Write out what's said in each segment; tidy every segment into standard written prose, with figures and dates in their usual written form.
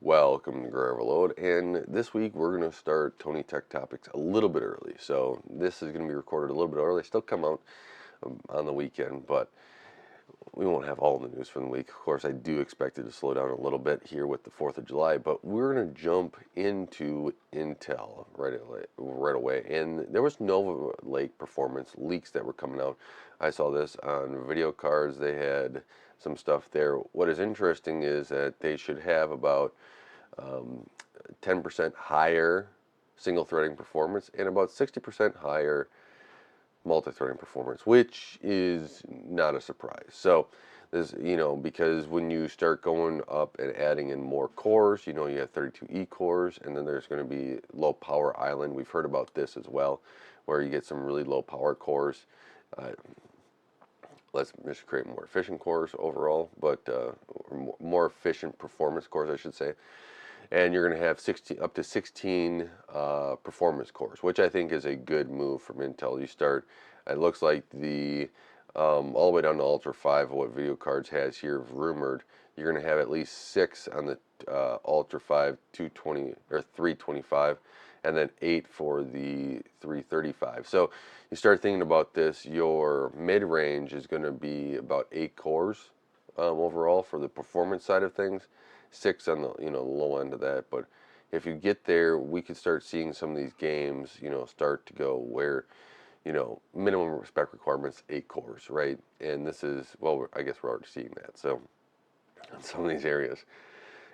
Welcome to Grow Overload, and this week we're going to start Tony Tech Topics a little bit early. So this is going to be recorded a little bit early. Still come out on the weekend, but we won't have all the news from the week. Of course, I do expect it to slow down a little bit here with the 4th of July, but we're going to jump into Intel right away. And there was Nova Lake performance leaks that were coming out. I saw this on video cards. They had some stuff there. What is interesting is that they should have about 10% higher single threading performance and about 60% higher multi-threading performance, which is not a surprise. So this, because when you start going up and adding in more cores, you have 32E cores, and then there's going to be low power island. We've heard about this as well, where you get some really low power cores. Let's just create more efficient cores overall, but more efficient performance cores, I should say. And you're going to have up to 16 performance cores, which I think is a good move from Intel. You start, it looks like the all the way down to Ultra 5, what video cards has here rumored, you're going to have at least 6 on the Ultra 5 220 or 325, and then 8 for the 335. So you start thinking about this, your mid-range is going to be about 8 cores overall for the performance side of things. 6 on the low end of that, but if you get there, we could start seeing some of these games start to go where minimum spec requirements 8 cores, right? And this is, well, I guess we're already seeing that, so in some of these areas.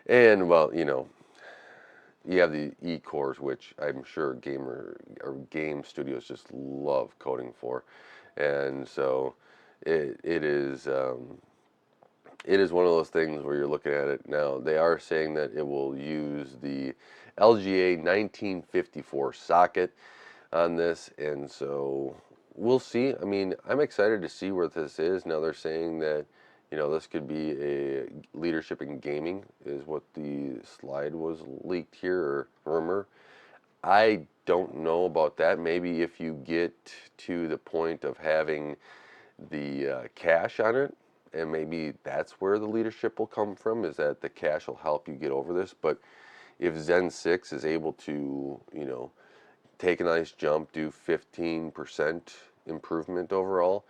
And well, you have the E cores, which I'm sure game studios just love coding for, and so it is one of those things where you're looking at it now. They are saying that it will use the LGA 1954 socket on this, and so we'll see. I mean, I'm excited to see where this is. Now they're saying that this could be a leadership in gaming, is what the slide was leaked here, or rumor. I don't know about that. Maybe if you get to the point of having the cache on it, and maybe that's where the leadership will come from, is that the cache will help you get over this. But if Zen 6 is able to take a nice jump, do 15% improvement overall,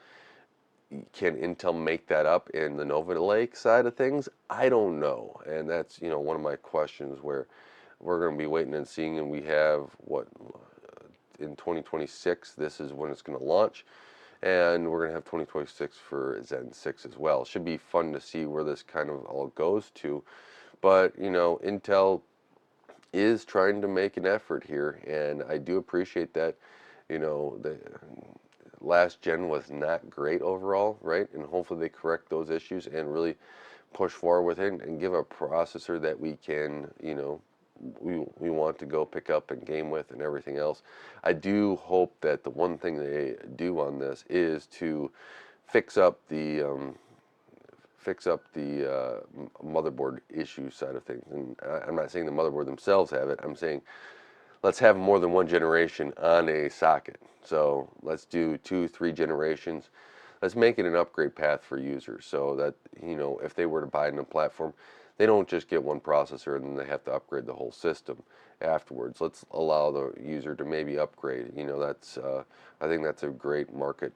can Intel make that up in the Nova Lake side of things? I don't know, and that's one of my questions, where we're going to be waiting and seeing. And we have what, in 2026, this is when it's going to launch, and we're going to have 2026 for Zen 6 as well. Should be fun to see where this kind of all goes to. But Intel is trying to make an effort here, and I do appreciate that. The last gen was not great overall, right? And hopefully they correct those issues and really push forward with it and give a processor that we can, we want to go pick up and game with and everything else. I do hope that the one thing they do on this is to fix up the motherboard issue side of things. And I'm not saying the motherboard themselves have it. I'm saying let's have more than one generation on a socket. So let's do 2, 3 generations. Let's make it an upgrade path for users, so that if they were to buy in a platform, they don't just get one processor and then they have to upgrade the whole system afterwards. Let's allow the user to maybe upgrade. That's I think that's a great market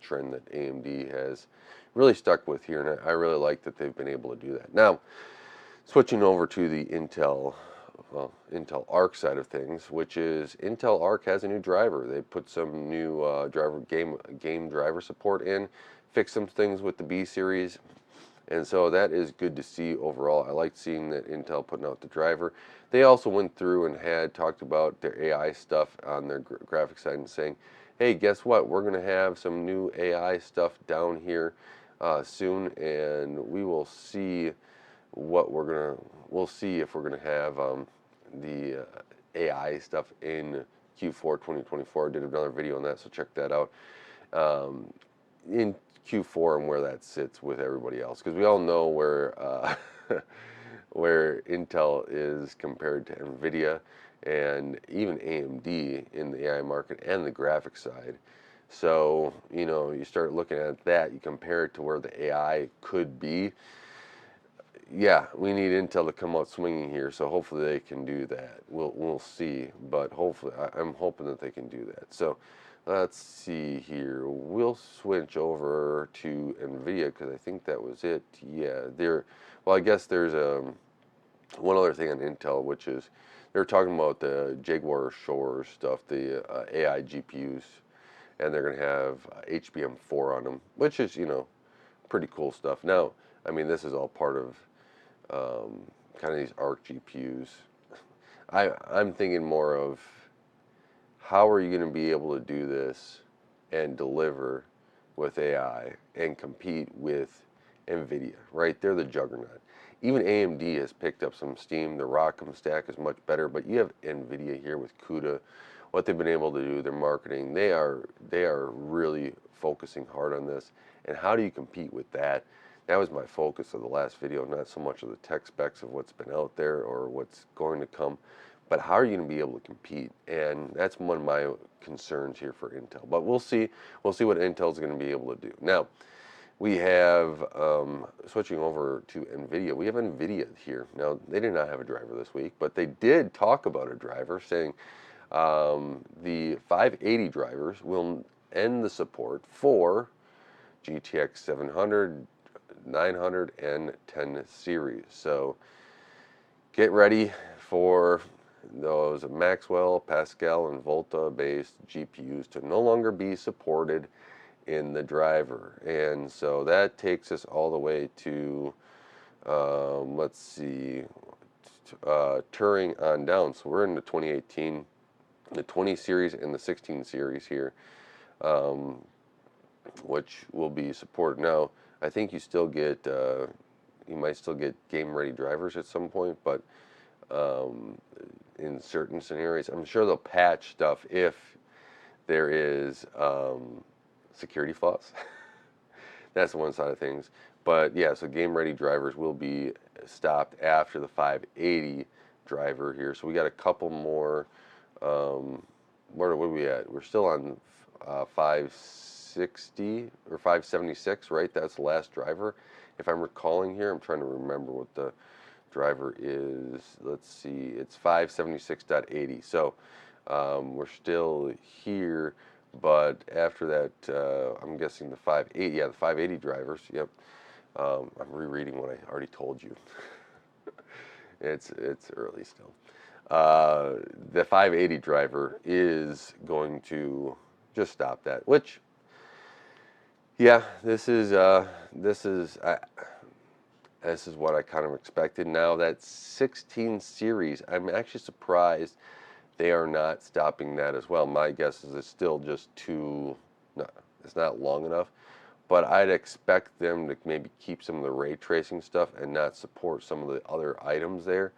trend that AMD has really stuck with here, and I really like that they've been able to do that. Now, switching over to the Intel Arc side of things, which is Intel Arc has a new driver. They put some new game driver support in, fixed some things with the B series, and so that is good to see overall. I like seeing that Intel putting out the driver. They also went through and had talked about their AI stuff on their graphics side and saying, hey, guess what? We're going to have some new AI stuff down here soon, and we will see we'll see if we're gonna have the AI stuff in Q4 2024. I did another video on that, so check that out in Q4 and where that sits with everybody else, because we all know where where Intel is compared to Nvidia and even AMD in the AI market and the graphics side. So you start looking at that, you compare it to where the AI could be. yeah, we need Intel to come out swinging here, so hopefully they can do that. We'll see, but hopefully I'm hoping that they can do that. So let's see here. We'll switch over to Nvidia because I think that was it. Yeah, there. Well, I guess there's one other thing on Intel, which is they're talking about the Jaguar Shore stuff, the AI GPUs, and they're going to have HBM4 on them, which is pretty cool stuff. Now, I mean, this is all part of kind of these ARC GPUs. I'm thinking more of how are you going to be able to do this and deliver with AI and compete with Nvidia, right? They're the juggernaut. Even AMD has picked up some steam. The ROCm stack is much better, but you have Nvidia here with CUDA. What they've been able to do, their marketing, they are really focusing hard on this. And how do you compete with that? That was my focus of the last video, not so much of the tech specs of what's been out there or what's going to come, but how are you going to be able to compete? And that's one of my concerns here for Intel. But we'll see. We'll see what Intel's going to be able to do. Now, we have, switching over to Nvidia, we have Nvidia here. Now, they did not have a driver this week, but they did talk about a driver, saying the 580 drivers will end the support for GTX 700, 900, and 10 series. So get ready for those Maxwell, Pascal, and Volta based GPUs to no longer be supported in the driver. And so that takes us all the way to, let's see, Turing on down. So we're in the 2018, the 20 series and the 16 series here, which will be supported. Now, I think you still get, you might still get game-ready drivers at some point, but in certain scenarios, I'm sure they'll patch stuff if there is security flaws. That's one side of things. But yeah, so game-ready drivers will be stopped after the 580 driver here. So we got a couple more. Where are we at? We're still on 560 or 576, right? That's the last driver. If I'm recalling here, I'm trying to remember what the driver is. Let's see, it's 576.80. So we're still here, but after that, I'm guessing the 580, yeah, the 580 drivers, yep. I'm rereading what I already told you. It's early still. The 580 driver is going to just stop that, which, yeah, this is what I kind of expected. Now that 16 series, I'm actually surprised they are not stopping that as well. My guess is it's still just too, no, it's not long enough. But I'd expect them to maybe keep some of the ray tracing stuff and not support some of the other items there.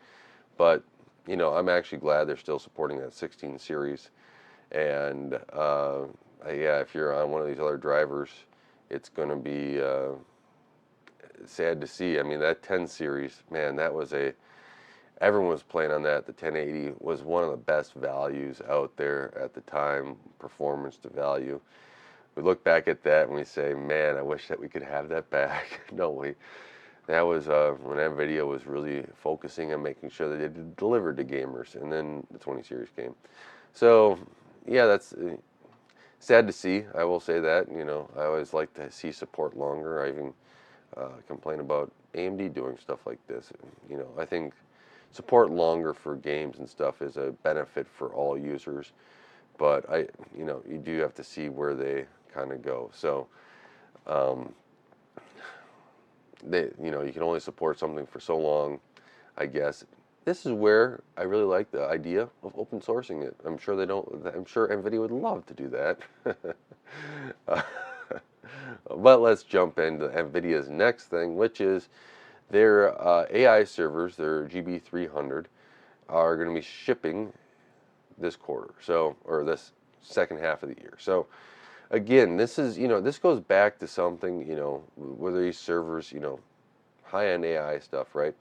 But, I'm actually glad they're still supporting that 16 series. And, yeah, if you're on one of these other drivers, it's going to be sad to see. I mean, that 10 series, man, everyone was playing on that. The 1080 was one of the best values out there at the time, performance to value. We look back at that and we say, man, I wish that we could have that back. No, that was when Nvidia was really focusing on making sure that it delivered to gamers, and then the 20 series came. So, yeah, that's sad to see. I will say that. I always like to see support longer. I even complain about AMD doing stuff like this. I think support longer for games and stuff is a benefit for all users, but you do have to see where they kind of go. So you can only support something for so long, I guess. This is where I really like the idea of open sourcing it. I'm sure Nvidia would love to do that. But let's jump into Nvidia's next thing, which is their AI servers, their GB300, are going to be shipping this quarter, or this second half of the year. So again, this goes back to something, whether these servers, high-end AI stuff, right?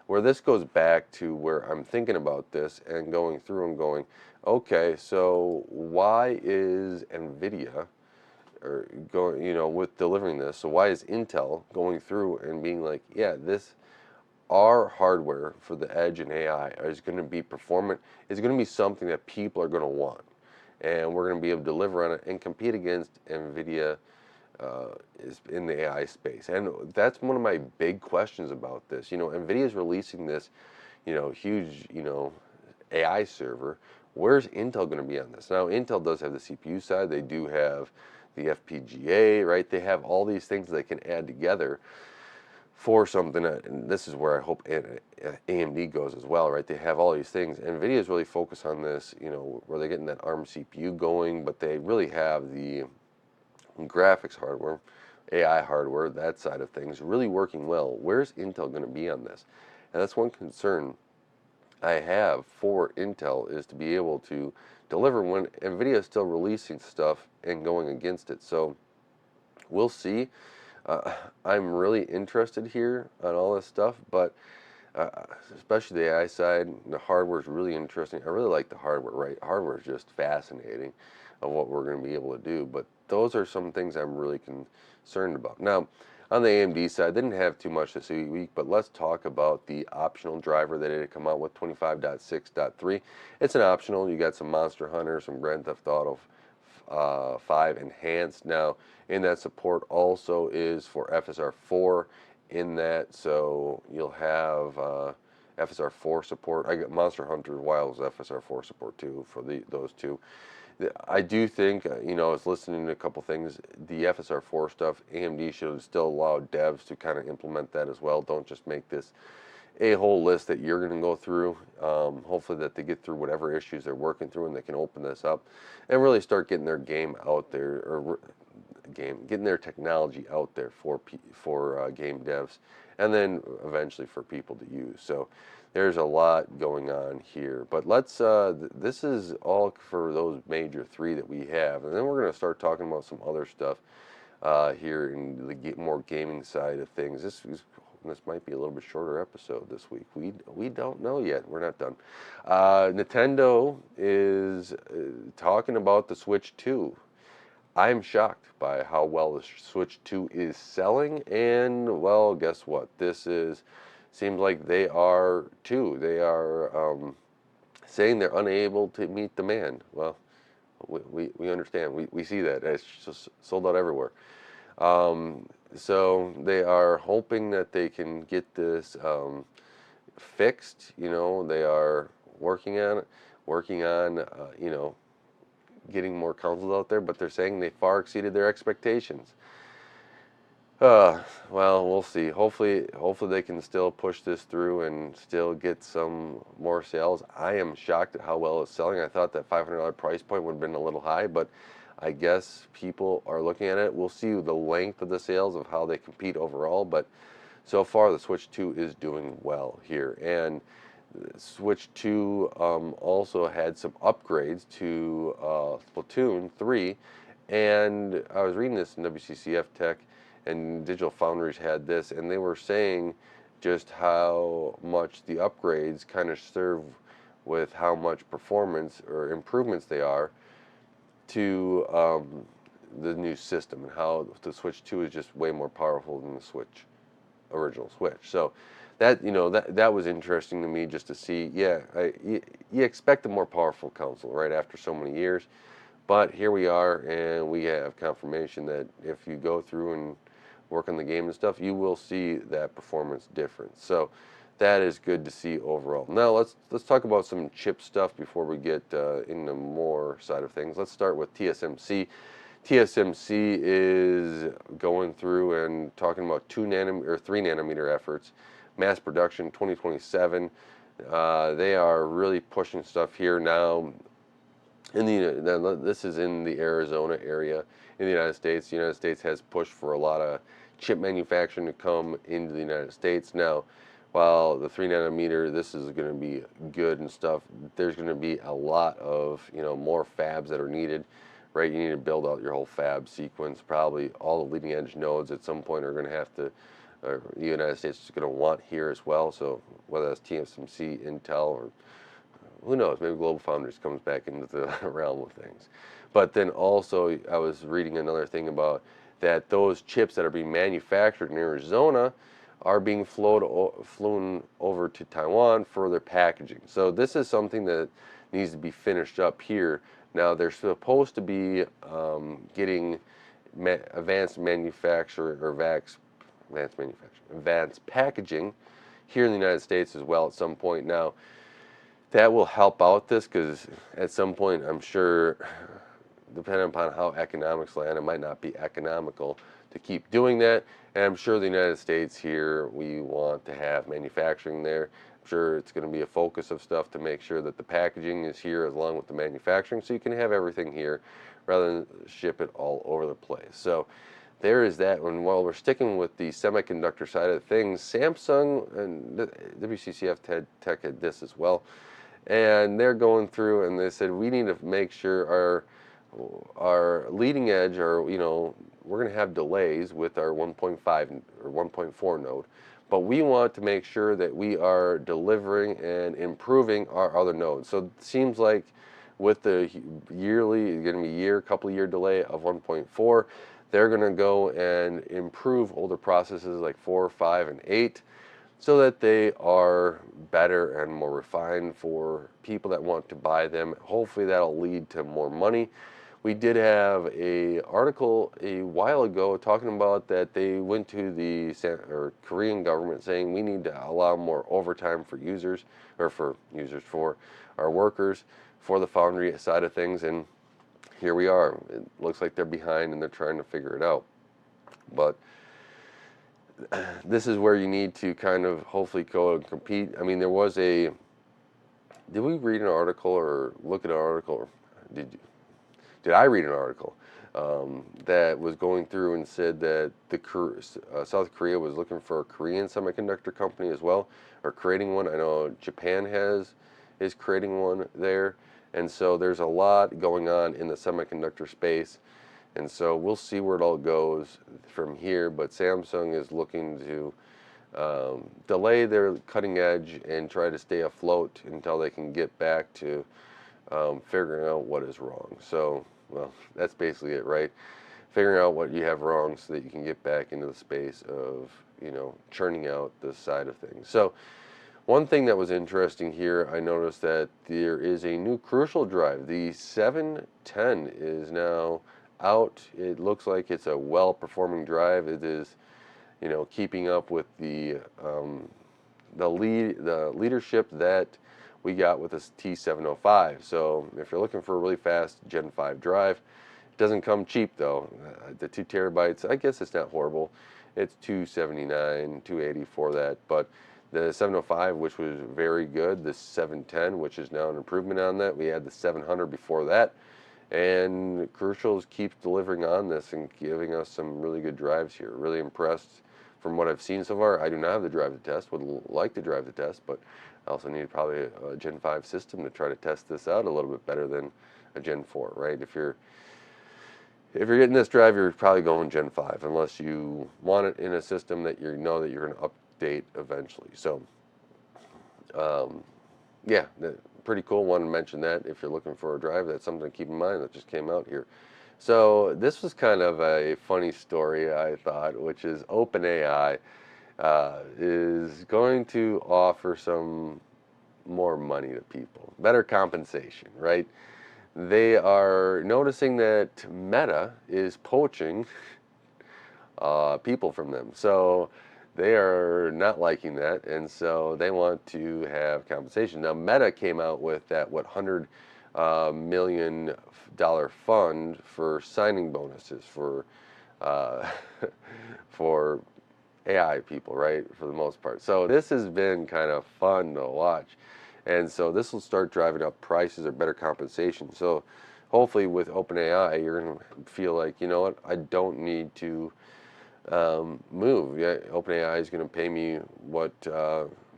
Where this goes back to where I'm thinking about this and going through and going, okay, so why is Nvidia or going, with delivering this? So why is Intel going through and being like, yeah, this our hardware for the edge and AI is going to be performant, is going to be something that people are going to want. And we're going to be able to deliver on it and compete against Nvidia is in the AI space. And that's one of my big questions about this. Nvidia is releasing this, huge, AI server. Where's Intel going to be on this? Now, Intel does have the CPU side. They do have the FPGA, right? They have all these things they can add together for something, and this is where I hope AMD goes as well, right? They have all these things. NVIDIA is really focused on this, where they're getting that ARM CPU going, but they really have the graphics hardware, AI hardware, that side of things, really working well. Where's Intel going to be on this? And that's one concern I have for Intel, is to be able to deliver when NVIDIA is still releasing stuff and going against it. So we'll see. I'm really interested here on all this stuff, but uh, especially the AI side, the hardware is really interesting. I really like the hardware, right? Hardware is just fascinating of what we're going to be able to do, but those are some things I'm really concerned about. Now, on the AMD side, they didn't have too much this week, but let's talk about the optional driver that it had come out with, 25.6.3. It's an optional. You got some Monster Hunter, some Grand Theft Auto 5 Enhanced. Now, in that support also is for FSR4 in that, so you'll have FSR4 support. I got Monster Hunter Wilds FSR4 support too for those two. I do think, I was listening to a couple things, the FSR4 stuff, AMD should still allow devs to kind of implement that as well. Don't just make this a whole list that you're going to go through. Hopefully that they get through whatever issues they're working through and they can open this up and really start getting their game out there, or getting their technology out there for game devs, and then eventually for people to use. So there's a lot going on here, but let's this is all for those major three that we have, and then we're going to start talking about some other stuff here in the more gaming side of things. This might be a little bit shorter episode this week. We don't know yet. We're not done. Nintendo is talking about the Switch 2. I'm shocked by how well the Switch 2 is selling, and well, guess what? Seems like they are too. They are saying they're unable to meet demand. Well, we understand. We see that. It's just sold out everywhere. So they are hoping that they can get this fixed. They are working on getting more consoles out there, but they're saying they far exceeded their expectations. Well, we'll see. Hopefully they can still push this through and still get some more sales. I am shocked at how well it's selling. I thought that $500 price point would have been a little high, but I guess people are looking at it. We'll see the length of the sales of how they compete overall, but so far the Switch 2 is doing well here. And Switch 2 also had some upgrades to Splatoon 3, and I was reading this in WCCF Tech, and Digital Foundries had this, and they were saying just how much the upgrades kind of serve with how much performance or improvements they are to the new system, and how the Switch 2 is just way more powerful than the original Switch. So that was interesting to me, just to see. Yeah, you expect a more powerful console right after so many years, but here we are, and we have confirmation that if you go through and work on the game and stuff, you will see that performance difference. So that is good to see overall. Now let's talk about some chip stuff before we get into more side of things. Let's start with TSMC. TSMC is going through and talking about 2 nanometer or 3 nanometer efforts, mass production 2027. They are really pushing stuff here now. This is in the Arizona area in the United States. The United States has pushed for a lot of chip manufacturing to come into the United States. Now, while the 3 nanometer, this is going to be good and stuff, there's going to be a lot of more fabs that are needed, right? You need to build out your whole fab sequence. Probably all the leading edge nodes at some point are going to have to, the United States is going to want here as well. So whether that's TSMC, Intel, or who knows, maybe GlobalFoundries comes back into the realm of things. But then also, I was reading another thing about that those chips that are being manufactured in Arizona are being flown over to Taiwan for their packaging. So this is something that needs to be finished up here. Now they're supposed to be getting advanced manufacturing or advanced packaging here in the United States as well at some point. Now that will help out this because at some point I'm sure, depending upon how economics land, it might not be economical to keep doing that. And I'm sure the United States here, we want to have manufacturing there. I'm sure it's going to be a focus of stuff to make sure that the packaging is here along with the manufacturing, so you can have everything here rather than ship it all over the place. So there is that. And while we're sticking with the semiconductor side of things, Samsung and WCCF Tech had this as well. And they're going through and they said we need to make sure our leading edge, or we're going to have delays with our 1.5 or 1.4 node, but we want to make sure that we are delivering and improving our other nodes. So it seems like with the yearly, going to be couple of year delay of 1.4, they're going to go and improve older processes like 4, 5, and 8, so that they are better and more refined for people that want to buy them. Hopefully that'll lead to more money. We did have a article a while ago talking about that they went to the Korean government saying we need to allow more overtime for for our workers, for the foundry side of things, and here we are. It looks like they're behind and they're trying to figure it out. But this is where you need to kind of hopefully go and compete. I mean, did we read an article or look at an article, or did I read an article that was going through and said that South Korea was looking for a Korean semiconductor company as well, or creating one. I know Japan is creating one there, and so there's a lot going on in the semiconductor space. And so we'll see where it all goes from here, but Samsung is looking to delay their cutting edge and try to stay afloat until they can get back to figuring out what is wrong. So, well, that's basically it, right? Figuring out what you have wrong so that you can get back into the space of, churning out this side of things. So, one thing that was interesting here, I noticed that there is a new Crucial drive. The 710 is now out. It looks like it's a well-performing drive. It is, keeping up with the leadership that we got with this T705. So if you're looking for a really fast Gen 5 drive, it doesn't come cheap though. The 2 terabytes, I guess it's not horrible. It's $279, $280 for that, but the 705, which was very good, the 710, which is now an improvement on that. We had the 700 before that. And Crucial keeps delivering on this and giving us some really good drives here. Really impressed from what I've seen so far. I do not have the drive to test, would like to drive to test, but I also need probably a Gen 5 system to try to test this out a little bit better than a Gen 4, right? If you're getting this drive, you're probably going Gen 5, unless you want it in a system that you know that you're going to update eventually. So, yeah, pretty cool. Wanted to mention that if you're looking for a drive, that's something to keep in mind that just came out here. So this was kind of a funny story, I thought, which is OpenAI is going to offer some more money to people, better compensation, right? They are noticing that Meta is poaching people from them. So they are not liking that, and so they want to have compensation. Now, Meta came out with that $100 million fund for signing bonuses for for AI people, right? For the most part. So this has been kind of fun to watch, and so this will start driving up prices or better compensation. So hopefully, with OpenAI, you're gonna feel like, you know what, I don't need to move. Yeah, OpenAI is going to pay me what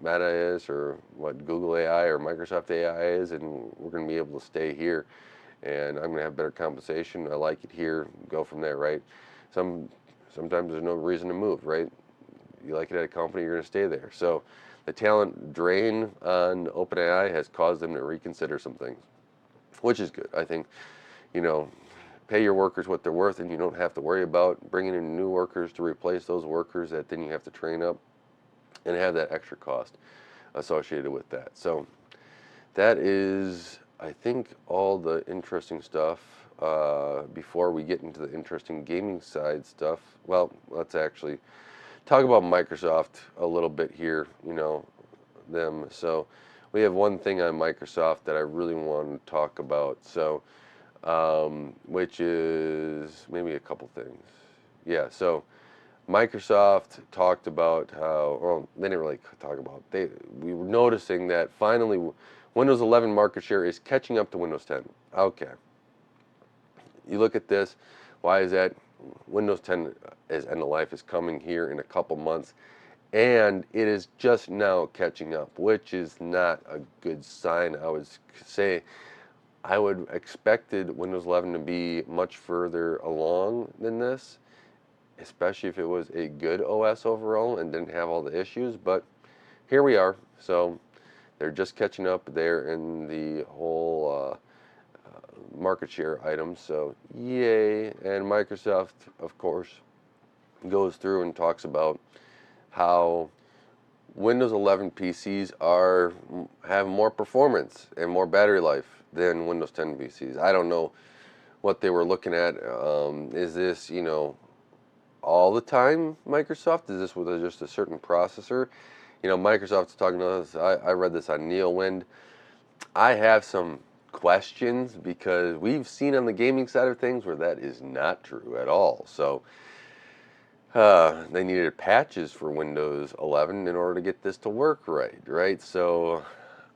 Meta is, or what Google AI or Microsoft AI is, and we're going to be able to stay here, and I'm going to have better compensation. I like it here. Go from there, right? Sometimes there's no reason to move, right? You like it at a company, you're going to stay there. So the talent drain on OpenAI has caused them to reconsider some things, which is good. I think, pay your workers what they're worth, and you don't have to worry about bringing in new workers to replace those workers that then you have to train up. and have that extra cost associated with that. So that is, I think, all the interesting stuff. Before we get into the interesting gaming side stuff, well, let's actually talk about Microsoft a little bit here, them. So we have one thing on Microsoft that I really want to talk about. So, which is maybe a couple things. Yeah, so Microsoft talked about how, well, they didn't really talk about, we were noticing that finally Windows 11 market share is catching up to Windows 10. Okay. You look at this, why is that? Windows 10 is end of life is coming here in a couple months, and it is just now catching up, which is not a good sign. I would say I would expected Windows 11 to be much further along than this, especially if it was a good OS overall and didn't have all the issues, but here we are. So they're just catching up there in the whole market share items, so yay. And Microsoft, of course, goes through and talks about how Windows 11 PCs have more performance and more battery life than Windows 10 PCs. I don't know what they were looking at. Is this, all the time Microsoft? Is this with just a certain processor? Microsoft's talking to us. I read this on Neowind. I have some questions because we've seen on the gaming side of things where that is not true at all. So they needed patches for Windows 11 in order to get this to work right? So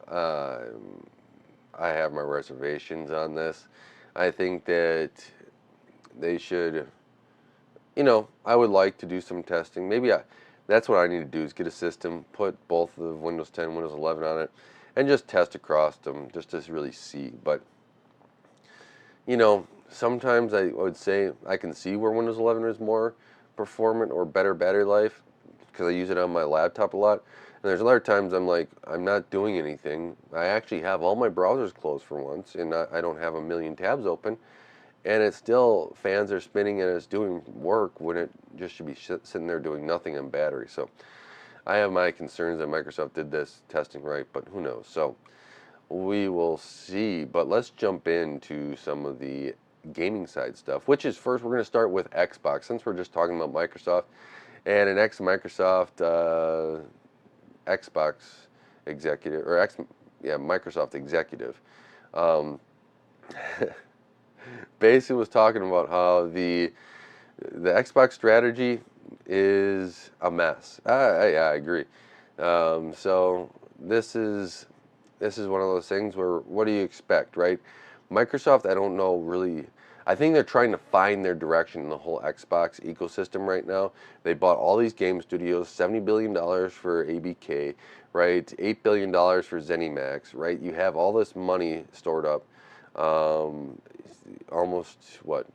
uh, I have my reservations on this. I think that they should, I would like to do some testing. That's what I need to do is get a system, put both of Windows 10 and Windows 11 on it, and just test across them just to really see. But sometimes I would say I can see where Windows 11 is more performant or better battery life because I use it on my laptop a lot. And there's other times I'm like, I'm not doing anything. I actually have all my browsers closed for once, and I don't have a million tabs open. And it's still, fans are spinning and it's doing work when it just should be sitting there doing nothing on battery. So I have my concerns that Microsoft did this testing right, but who knows. So we will see. But let's jump into some of the gaming side stuff, which is first we're going to start with Xbox since we're just talking about Microsoft. And an ex-Microsoft Xbox executive, or Microsoft executive, um, basically was talking about how the Xbox strategy is a mess. Yeah, I agree. So this is one of those things where what do you expect, right? Microsoft, I don't know really. I think they're trying to find their direction in the whole Xbox ecosystem right now. They bought all these game studios, $70 billion for ABK, right? $8 billion for ZeniMax, right? You have all this money stored up. Almost what,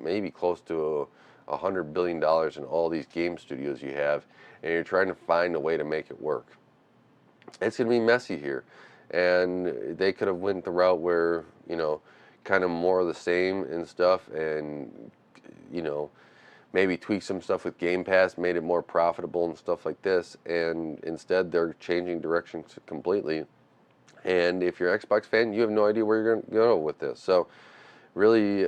maybe close to $100 billion in all these game studios you have, and you're trying to find a way to make it work. It's going to be messy here, and they could have went the route where kind of more of the same and stuff, and maybe tweak some stuff with Game Pass, made it more profitable and stuff like this, and instead they're changing directions completely. And if you're an Xbox fan, you have no idea where you're going to go with this. So really,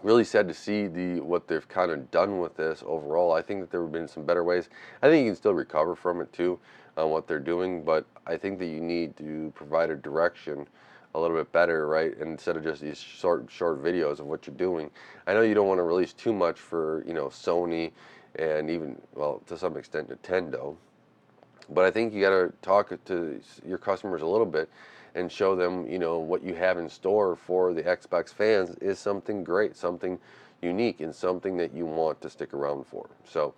really sad to see what they've kind of done with this overall. I think that there have been some better ways. I think you can still recover from it too, on what they're doing, but I think that you need to provide a direction a little bit better, right? And instead of just these short videos of what you're doing. I know you don't want to release too much for Sony and even, well, to some extent Nintendo, but I think you got to talk to your customers a little bit and show them, what you have in store for the Xbox fans is something great, something unique, and something that you want to stick around for. So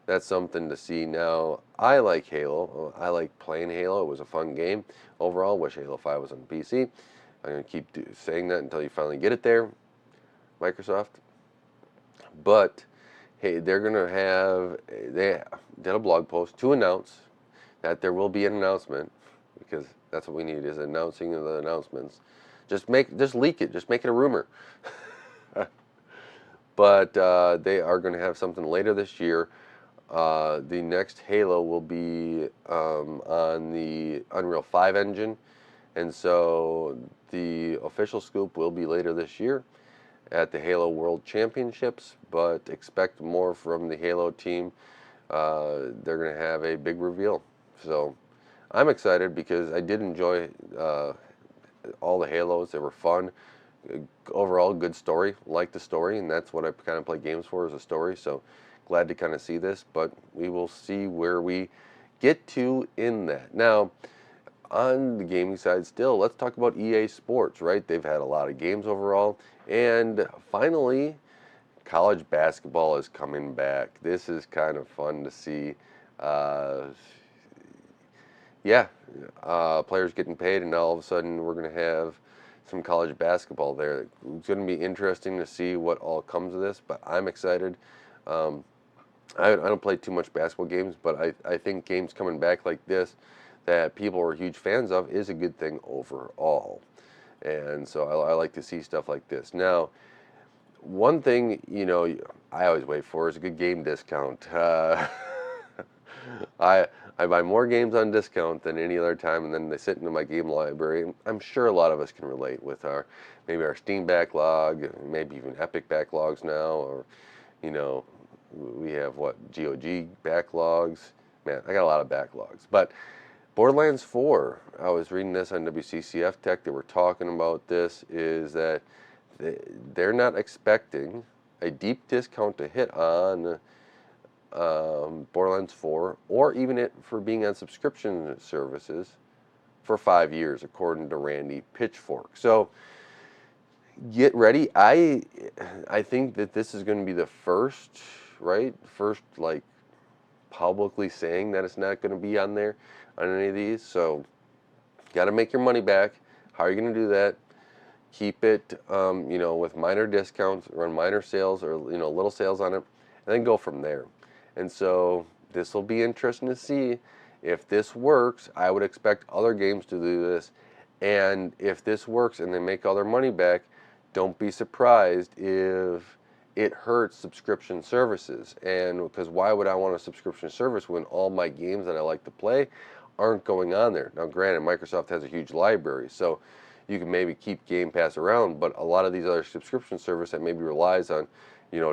that's something to see. Now, I like Halo. I like playing Halo. It was a fun game. Overall, wish Halo 5 was on PC. I'm going to keep saying that until you finally get it there, Microsoft. But, hey, they did a blog post to announce that there will be an announcement, because that's what we need, is announcing the announcements. Just leak it. Just make it a rumor. But they are going to have something later this year The next Halo will be on the Unreal 5 engine, and so the official scoop will be later this year at the Halo World Championships, but expect more from the Halo team. They're going to have a big reveal. So I'm excited because I did enjoy all the Halos. They were fun. Overall, good story. Like the story, and that's what I kind of play games for, is a story. So glad to kind of see this, but we will see where we get to in that. Now, on the gaming side still, let's talk about EA Sports, right? They've had a lot of games overall, and finally, college basketball is coming back. This is kind of fun to see. Uh, yeah, players getting paid, and all of a sudden we're going to have some college basketball there. It's going to be interesting to see what all comes of this, but I'm excited. Um, I don't play too much basketball games, but I think games coming back like this that people are huge fans of is a good thing overall. And so I like to see stuff like this. Now, one thing, I always wait for is a good game discount. I I buy more games on discount than any other time, and then they sit into my game library. I'm sure a lot of us can relate with maybe our Steam backlog, maybe even Epic backlogs now, or you know, we have what GOG backlogs. Man, I got a lot of backlogs. But Borderlands 4, I was reading this on WCCF Tech. They were talking about this. Is that they're not expecting a deep discount to hit on Borderlands 4, or even it for being on subscription services for 5 years, according to Randy Pitchfork. So get ready. I think that this is going to be the first, right? First, like publicly saying that it's not going to be on there on any of these. So got to make your money back. How are you going to do that? Keep it, with minor discounts, run minor sales or little sales on it, and then go from there. And so this will be interesting to see if this works. I would expect other games to do this, and if this works and they make all their money back, don't be surprised if it hurts subscription services. And because why would I want a subscription service when all my games that I like to play aren't going on there? Now, granted, Microsoft has a huge library, so you can maybe keep Game Pass around, but a lot of these other subscription service that maybe relies on,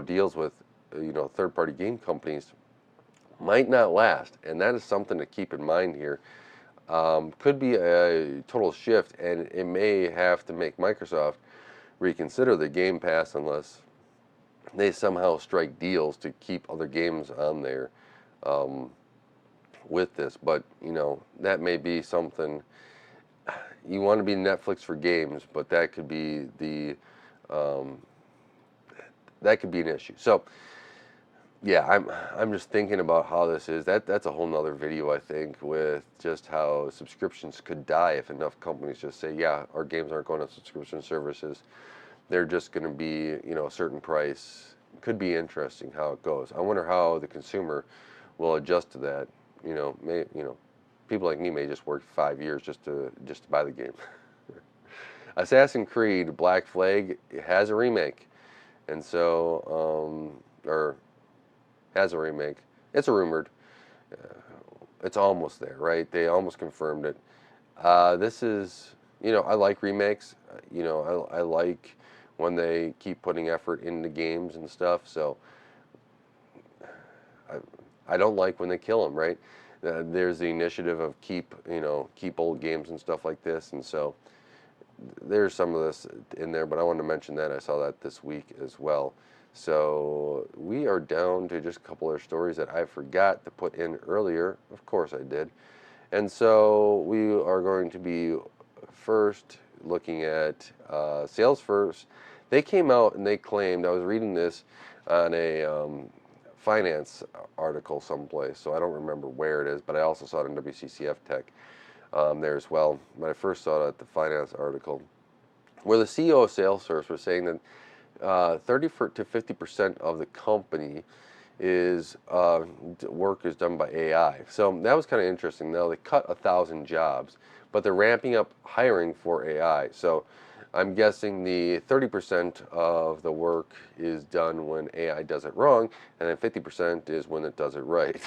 deals with, third-party game companies might not last, and that is something to keep in mind here. Could be a total shift, and it may have to make Microsoft reconsider the Game Pass unless they somehow strike deals to keep other games on there with this. But that may be something. You want to be Netflix for games, but that could be um, an issue. So yeah, I'm just thinking about how this is. That's a whole nother video, I think, with just how subscriptions could die if enough companies just say, yeah, our games aren't going to subscription services. They're just going to be, a certain price. Could be interesting how it goes. I wonder how the consumer will adjust to that. People like me may just work 5 years just to buy the game. Assassin's Creed Black Flag has a remake, and so or has a remake. It's rumored. It's almost there, right? They almost confirmed it. This is, I like remakes. I like when they keep putting effort into games and stuff. So I don't like when they kill them, right? There's the initiative of keep old games and stuff like this, and so there's some of this in there. But I wanted to mention that I saw that this week as well. So we are down to just a couple of stories that I forgot to put in earlier. Of course I did. And so we are going to be first looking at Salesforce. They came out and they claimed, I was reading this on a finance article someplace, so I don't remember where it is, but I also saw it in WCCF Tech there as well. But I first saw it at the finance article, where the CEO of Salesforce was saying that 30 to 50% of the company is work is done by AI. So that was kind of interesting. Now they cut 1,000 jobs, but they're ramping up hiring for AI. So I'm guessing the 30% of the work is done when AI does it wrong, and then 50% is when it does it right.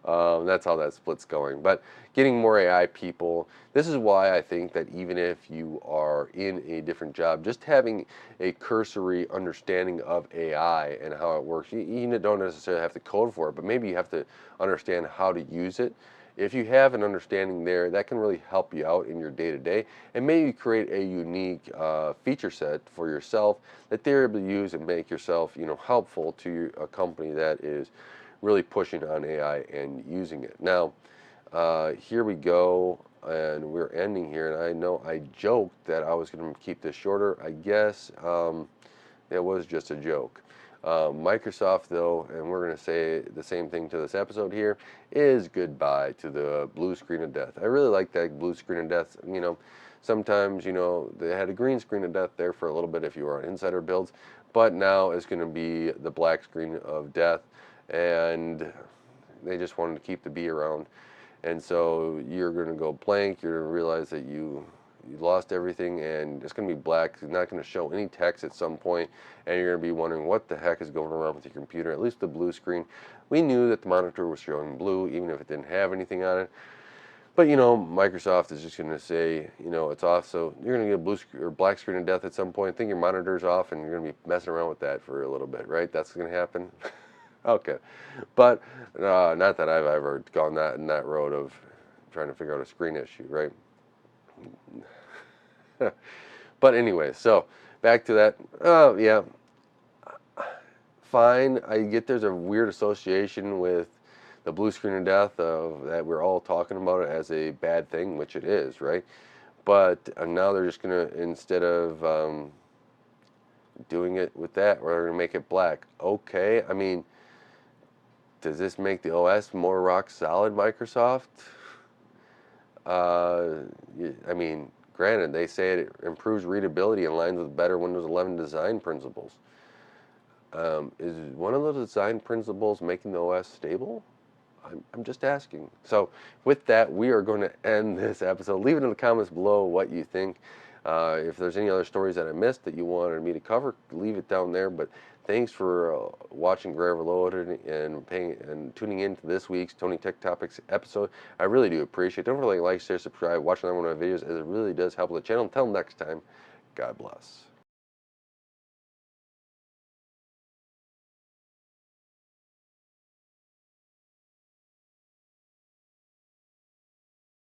That's how that split's going. But getting more AI people, this is why I think that even if you are in a different job, just having a cursory understanding of AI and how it works, you don't necessarily have to code for it, but maybe you have to understand how to use it. If you have an understanding there, that can really help you out in your day-to-day, and maybe create a unique feature set for yourself that they're able to use and make yourself, helpful to a company that is really pushing on AI and using it. Now, here we go, and we're ending here, and I know I joked that I was going to keep this shorter. I guess it was just a joke. Microsoft, though, and we're going to say the same thing to this episode here, is goodbye to the blue screen of death. I really like that blue screen of death. Sometimes, they had a green screen of death there for a little bit if you were on insider builds, but now it's going to be the black screen of death, and they just wanted to keep the B around. And so you're going to go blank, you're going to realize that you lost everything, and it's going to be black. It's not going to show any text at some point, and you're going to be wondering what the heck is going on with your computer. At least the blue screen, we knew that the monitor was showing blue even if it didn't have anything on it. But Microsoft is just going to say, it's off, so you're going to get a blue or black screen of death at some point. I think your monitor's off, and you're going to be messing around with that for a little bit, right? That's going to happen. Okay, but not that I've ever gone in that road of trying to figure out a screen issue, right? But anyway, so back to that. Oh yeah, fine. I get there's a weird association with the blue screen of death of that we're all talking about it as a bad thing, which it is, right? But now they're just gonna, instead of doing it with that, we're gonna make it black. Okay, I mean, does this make the OS more rock solid, Microsoft? I mean, granted, they say it improves readability and aligns with better Windows 11 design principles. Is one of those design principles making the OS stable? I'm just asking. So with that, we are going to end this episode. Leave it in the comments below what you think. If there's any other stories that I missed that you wanted me to cover, leave it down there. But thanks for watching Gray Overloaded and tuning in to this week's Tony Tech Topics episode. I really do appreciate it. Don't forget to like, share, subscribe, watch another one of my videos, as it really does help the channel. Until next time, God bless.